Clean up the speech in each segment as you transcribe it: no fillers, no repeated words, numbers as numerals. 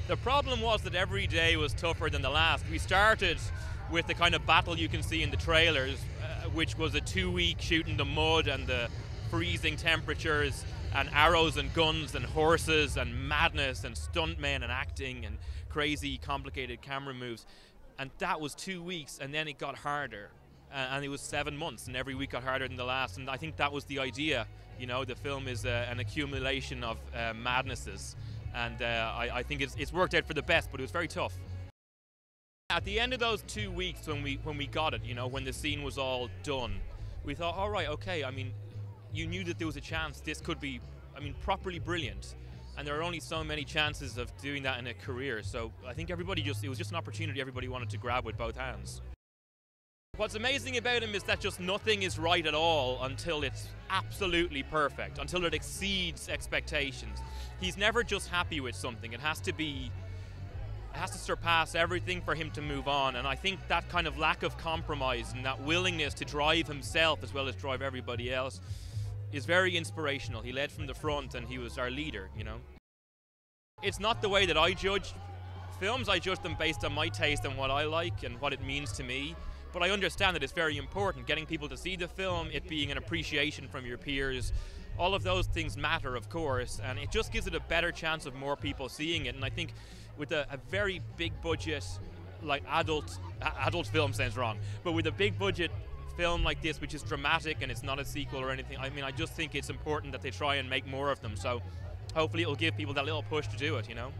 The problem was that every day was tougher than the last. We started with the kind of battle you can see in the trailers, which was a 2-week shoot in the mud and the freezing temperatures and arrows and guns and horses and madness and stuntmen and acting and crazy complicated camera moves. And that was 2 weeks, and then it got harder. And it was 7 months, and every week got harder than the last. And I think that was the idea. You know, the film is an accumulation of madnesses. And I think it's worked out for the best, but it was very tough. At the end of those 2 weeks when we got it, you know, when the scene was all done, we thought, all right, okay, I mean, you knew that there was a chance this could be, I mean, properly brilliant. And there are only so many chances of doing that in a career. So I think it was just an opportunity everybody wanted to grab with both hands. What's amazing about him is that just nothing is right at all until it's absolutely perfect, until it exceeds expectations. He's never just happy with something. It has to surpass everything for him to move on. And I think that kind of lack of compromise and that willingness to drive himself as well as drive everybody else is very inspirational. He led from the front and he was our leader, you know. It's not the way that I judge films. I judge them based on my taste and what I like and what it means to me. But I understand that it's very important, getting people to see the film, it being an appreciation from your peers. All of those things matter, of course, and it just gives it a better chance of more people seeing it. And I think with a very big budget, like adult film sounds wrong, but with a big budget film like this, which is dramatic and it's not a sequel or anything, I mean, I just think it's important that they try and make more of them. So hopefully it'll give people that little push to do it, you know.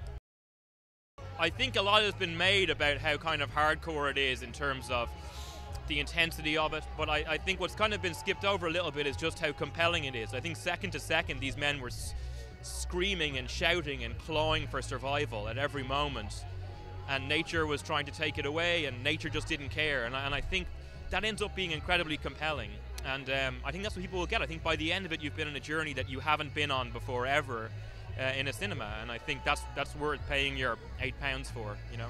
I think a lot has been made about how kind of hardcore it is in terms of the intensity of it, but I think what's kind of been skipped over a little bit is just how compelling it is. I think second to second these men were screaming and shouting and clawing for survival at every moment, and nature was trying to take it away and nature just didn't care, and I think that ends up being incredibly compelling, and I think that's what people will get. I think by the end of it you've been on a journey that you haven't been on before ever in a cinema, and I think that's worth paying your £8 for, you know.